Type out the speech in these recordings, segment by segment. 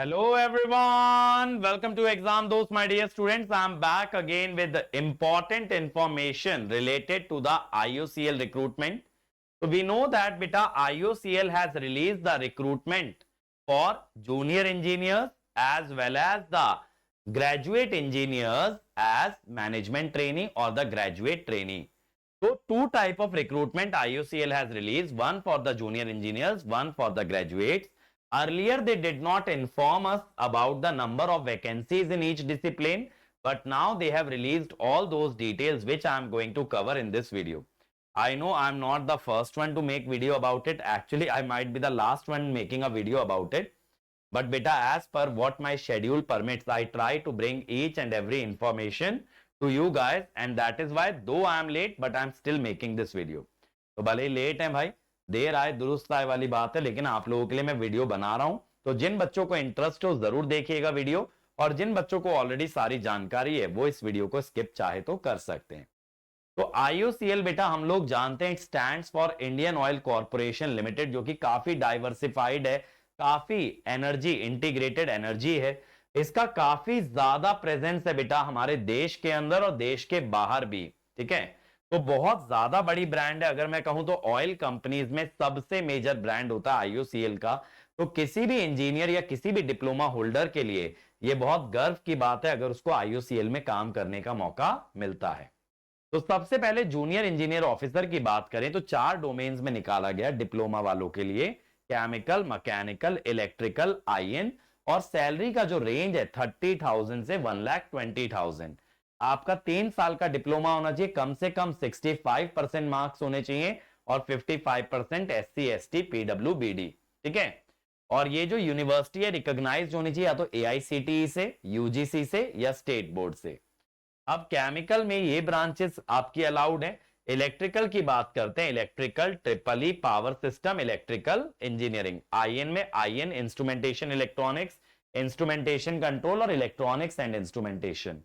Hello everyone, welcome to Exam Dost, my dear students. I am back again with the important information related to the IOCL recruitment. So we know that beta IOCL has released the recruitment for junior engineers as well as the graduate engineers as management trainee or the graduate trainee. So two type of recruitment IOCL has released, one for the junior engineers, one for the graduates. Earlier, they did not inform us about the number of vacancies in each discipline, but now they have released all those details which I am going to cover in this video. I know I am not the first one to make video about it. Actually, I might be the last one making a video about it. But beta, as per what my schedule permits, I try to bring each and every information to you guys, and that is why though I am late, but I am still making this video. तो भले ही late है भाई, देर आए दुरुस्त आए वाली बात है, लेकिन आप लोगों के लिए मैं वीडियो बना रहा हूं. तो जिन बच्चों को इंटरेस्ट हो जरूर देखिएगा वीडियो, और जिन बच्चों को ऑलरेडी सारी जानकारी है वो इस वीडियो को स्किप चाहे तो कर सकते हैं. तो IOCL बेटा हम लोग जानते हैं stands for Indian oil corporation limited, जो कि काफी डाइवर्सिफाइड है, काफी एनर्जी इंटीग्रेटेड एनर्जी है. इसका काफी ज्यादा प्रेजेंस है बेटा हमारे देश के अंदर और देश के बाहर भी. ठीक है, तो बहुत ज्यादा बड़ी ब्रांड है. अगर मैं कहूं तो ऑयल कंपनीज में सबसे मेजर ब्रांड होता है IOCL का. तो किसी भी इंजीनियर या किसी भी डिप्लोमा होल्डर के लिए यह बहुत गर्व की बात है अगर उसको IOCL में काम करने का मौका मिलता है. तो सबसे पहले जूनियर इंजीनियर ऑफिसर की बात करें तो 4 डोमेन्स में निकाला गया डिप्लोमा वालों के लिए: केमिकल, मैकेनिकल, इलेक्ट्रिकल, IN. और सैलरी का जो रेंज है 30,000 से 1,20,000. आपका 3 साल का डिप्लोमा होना चाहिए, कम से कम 65% मार्क्स होने चाहिए और 55% SC ST PWBD. ठीक है, और ये जो यूनिवर्सिटी है रिकॉग्नाइज्ड होनी चाहिए या तो AICTE से, UGC से या स्टेट बोर्ड से. अब केमिकल में ये ब्रांचेस आपकी अलाउड है. इलेक्ट्रिकल की बात करते हैं, electrical, triple E, power system, electrical engineering. IN में IN instrumentation electronics, instrumentation control और इलेक्ट्रॉनिक्स एंड इंस्ट्रूमेंटेशन.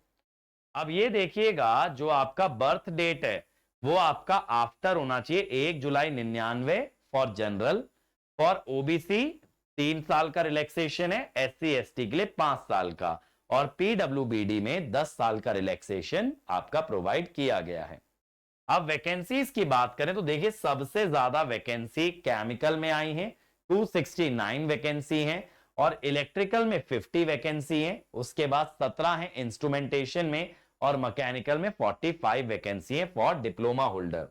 अब ये देखिएगा जो आपका बर्थ डेट है वो आपका आफ्टर होना चाहिए 1 जुलाई 99 फॉर जनरल. फॉर OBC 3 साल का रिलैक्सेशन है, SC ST के लिए 5 साल का, और PWBD में 10 साल का रिलैक्सेशन आपका प्रोवाइड किया गया है. अब वैकेंसीज की बात करें तो देखिए सबसे ज्यादा वैकेंसी केमिकल में आई है, 269 वैकेंसी हैं, और इलेक्ट्रिकल में 50 वैकेंसी हैं. उसके बाद 17 है इंस्ट्रूमेंटेशन में, और मैकेनिकल में 45 वैकेंसी है फॉर डिप्लोमा होल्डर.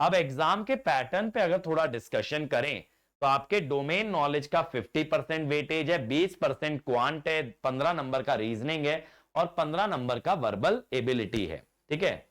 अब एग्जाम के पैटर्न पे अगर थोड़ा डिस्कशन करें तो आपके डोमेन नॉलेज का 50% वेटेज है, 20% क्वांट है, 15 नंबर का रीजनिंग है और 15 नंबर का वर्बल एबिलिटी है. ठीक है,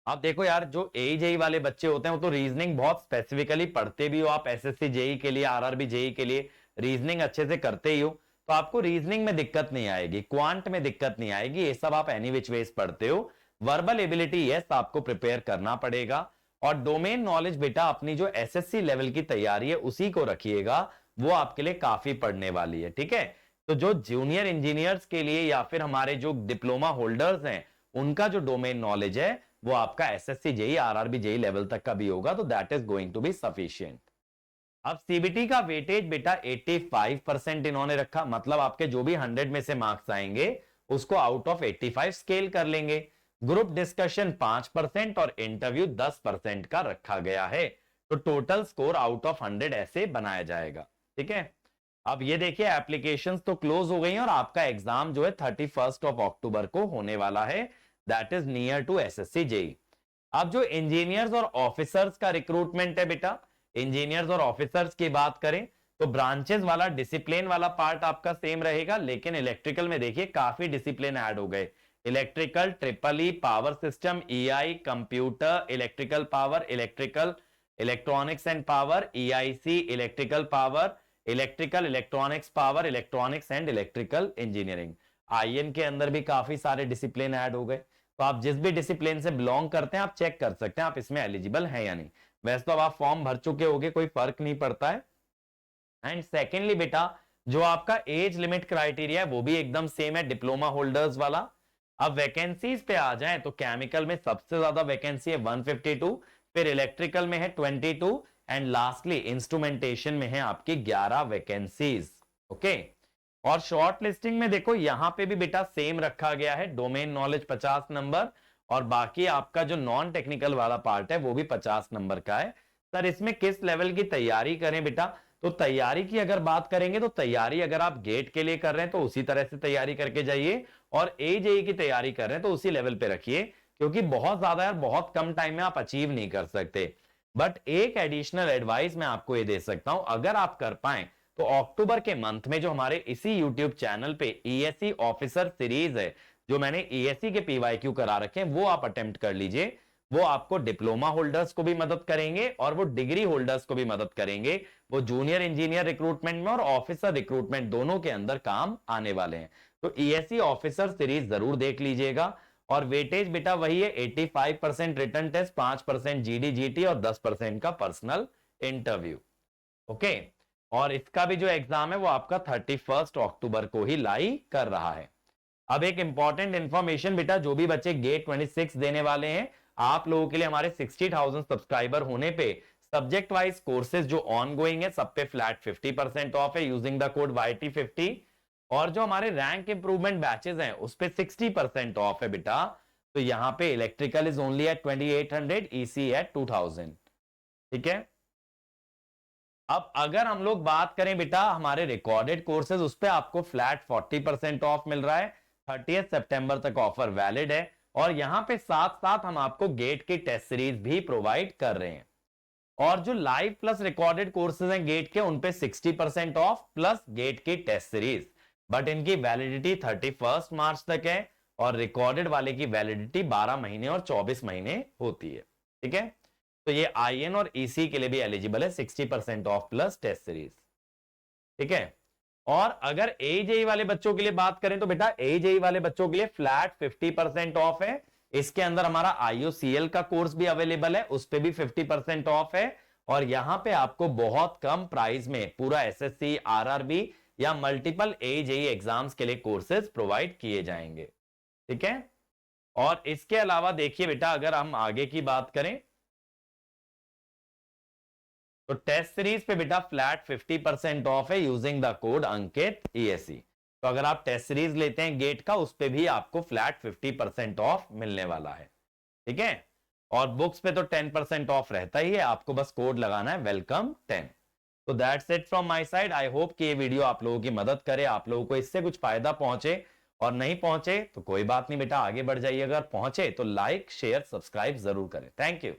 आप देखो यार जो AJE वाले बच्चे होते हैं वो तो रीजनिंग बहुत स्पेसिफिकली पढ़ते भी हो. आप SSC JE के लिए, RRB JE के लिए रीजनिंग अच्छे से करते ही हो, तो आपको रीजनिंग में दिक्कत नहीं आएगी, क्वांट में दिक्कत नहीं आएगी, ये सब आप एनी विच वेज पढ़ते हो. वर्बल एबिलिटी यस आपको प्रिपेयर करना पड़ेगा. और डोमेन नॉलेज बेटा अपनी जो SSC लेवल की तैयारी है उसी को रखिएगा, वो आपके लिए काफी पढ़ने वाली है. ठीक है, तो जो जूनियर इंजीनियर्स के लिए या फिर हमारे जो डिप्लोमा होल्डर्स हैं उनका जो डोमेन नॉलेज है वो आपका SSC JE RRB JE level तक का भी होगा, तो that is going to be sufficient. अब CBT का वेटेज बेटा 85% इन्होंने रखा, मतलब आपके जो भी 100 में से मार्क्स आएंगे उसको आउट ऑफ 85 स्केल कर लेंगे. ग्रुप डिस्कशन 5% और इंटरव्यू 10% का रखा गया है. तो टोटल स्कोर आउट ऑफ 100 ऐसे बनाया जाएगा. ठीक है, अब ये देखिए एप्लीकेशंस तो क्लोज हो गई हैं और आपका एग्जाम जो है 31 अक्टूबर को होने वाला है. That is near to SSC JE. अब जो इंजीनियर्स और ऑफिसर्स का रिक्रूटमेंट है बेटा, इंजीनियर्स और ऑफिसर्स की बात करें तो ब्रांचेस वाला डिसिप्लिन वाला पार्ट आपका सेम रहेगा, लेकिन इलेक्ट्रिकल में देखिए काफी डिसिप्लिन ऐड हो गए. Electrical, triple E, power system, EI, computer, electrical power, electrical, electronics and power, EIC, electrical power, electrical, electronics power, electronics and electrical engineering. IN के अंदर भी काफी सारे डिसिप्लिन ऐड हो गए. तो आप जिस भी डिसिप्लिन से बिलोंग करते हैं आप चेक कर सकते हैं आप इसमें एलिजिबल हैं या नहीं. वैसे तो अब आप फॉर्म भर चुके होंगे, कोई फर्क नहीं पड़ता है. एंड सेकेंडली बेटा जो आपका एज लिमिट क्राइटेरिया है वो भी एकदम सेम है डिप्लोमा होल्डर्स वाला. अब वैकेंसीज पे आ जाएं तो केमिकल में सबसे ज्यादा वैकेंसी है 152, फिर इलेक्ट्रिकल में है 22 एंड लास्टली इंस्ट्रूमेंटेशन में है आपकी 11 वैकेंसीज. ओके, और शॉर्ट लिस्टिंग में देखो यहां पे भी बेटा सेम रखा गया है, डोमेन नॉलेज 50 नंबर और बाकी आपका जो नॉन टेक्निकल वाला पार्ट है वो भी 50 नंबर का है। सर इसमें किस लेवल की तैयारी करें बेटा, तो तैयारी की अगर बात करेंगे तो तैयारी अगर आप गेट के लिए कर रहे हैं तो उसी तरह से तैयारी करके जाइए, और एजेई की तैयारी कर रहे हैं तो उसी लेवल पे रखिए, क्योंकि बहुत ज्यादा यार बहुत कम टाइम में आप अचीव नहीं कर सकते। बट एक एडिशनल एडवाइस मैं आपको ये दे सकता हूं, अगर आप कर पाए तो अक्टूबर के मंथ में जो हमारे इसी यूट्यूब चैनल पे ईएससी ऑफिसर सीरीज है, जो मैंने ईएससी के पीवाईक्यू करा रखे हैं, वो आप अटेम्प्ट कर लीजिए। वो आपको डिप्लोमा होल्डर्स को भी मदद करेंगे और वो डिग्री होल्डर्स को भी मदद करेंगे। वो जूनियर इंजीनियर रिक्रूटमेंट में और ऑफिसर रिक्रूटमेंट दोनों के अंदर काम आने वाले हैं। तो ईएससी ऑफिसर सीरीज जरूर देख लीजिएगा। और वेटेज बेटा वही है, 85% रिटन टेस्ट, 5% जीडी जीटी और 10% का पर्सनल इंटरव्यू। ओके, और इसका भी जो एग्जाम है वो आपका 31 अक्टूबर को ही लाई कर रहा है। अब एक इंपॉर्टेंट इंफॉर्मेशन बेटा, जो भी बच्चे गेट 26 देने वाले हैं, आप लोगों के लिए हमारे 60,000 सब्सक्राइबर होने पे सब्जेक्ट वाइज कोर्सेज जो ऑन गोइंग है सब पे फ्लैट 50% ऑफ है यूजिंग द कोड YT50, और जो हमारे रैंक इंप्रूवमेंट बैचेस हैं उस पे 60% ऑफ है बेटा। तो यहां पे electrical is only at 2800, EC at 2000। ठीक है, अब अगर हम लोग बात करें बेटा हमारे रिकॉर्डेड कोर्सेज, उस पे आपको फ्लैट 40% ऑफ मिल रहा है, 30 सितंबर तक ऑफर वैलिड है। और यहां पे साथ साथ हम आपको गेट की टेस्ट सीरीज भी प्रोवाइड कर रहे हैं। और जो लाइव प्लस रिकॉर्डेड कोर्सेज हैं गेट के, उन पे 60% ऑफ प्लस गेट की टेस्ट सीरीज, बट इनकी वैलिडिटी 31 मार्च तक है, और रिकॉर्डेड वाले की वैलिडिटी 12 महीने और 24 महीने होती है। ठीक है, तो ये आईएन और ईसी के लिए भी एलिजिबल है, 60% ऑफ प्लस टेस्ट सीरीज। ठीक है, और अगर एजेई वाले बच्चों के लिए बात करें तो बेटा एजेई वाले बच्चों के लिए फ्लैट 50% ऑफ है। इसके अंदर हमारा आईओसीएल का कोर्स भी अवेलेबल है, उस पे भी 50% ऑफ है। और यहां पे आपको बहुत कम प्राइस में पूरा एसएससी, आरआरबी या मल्टीपल एजेई एग्जाम्स के लिए कोर्सेज प्रोवाइड किए जाएंगे। ठीक है, और इसके अलावा देखिए बेटा अगर हम आगे की बात करें तो टेस्ट सीरीज पे बेटा फ्लैट 50% ऑफ है using the code Ankit ESC. तो अगर आप टेस्ट सीरीज लेते हैं गेट का, उस पे भी आपको फ्लैट 50% ऑफ मिलने वाला है। ठीक है, और बुक्स पे तो 10% ऑफ रहता ही है, आपको बस कोड लगाना है वेलकम 10। तो that's it from my side. I hope कि ये वीडियो आप लोगों की मदद करे, आप लोगों को इससे कुछ फायदा पहुंचे, और नहीं पहुंचे तो कोई बात नहीं बेटा, आगे बढ़ जाइए। अगर पहुंचे तो लाइक शेयर सब्सक्राइब जरूर करें। Thank you.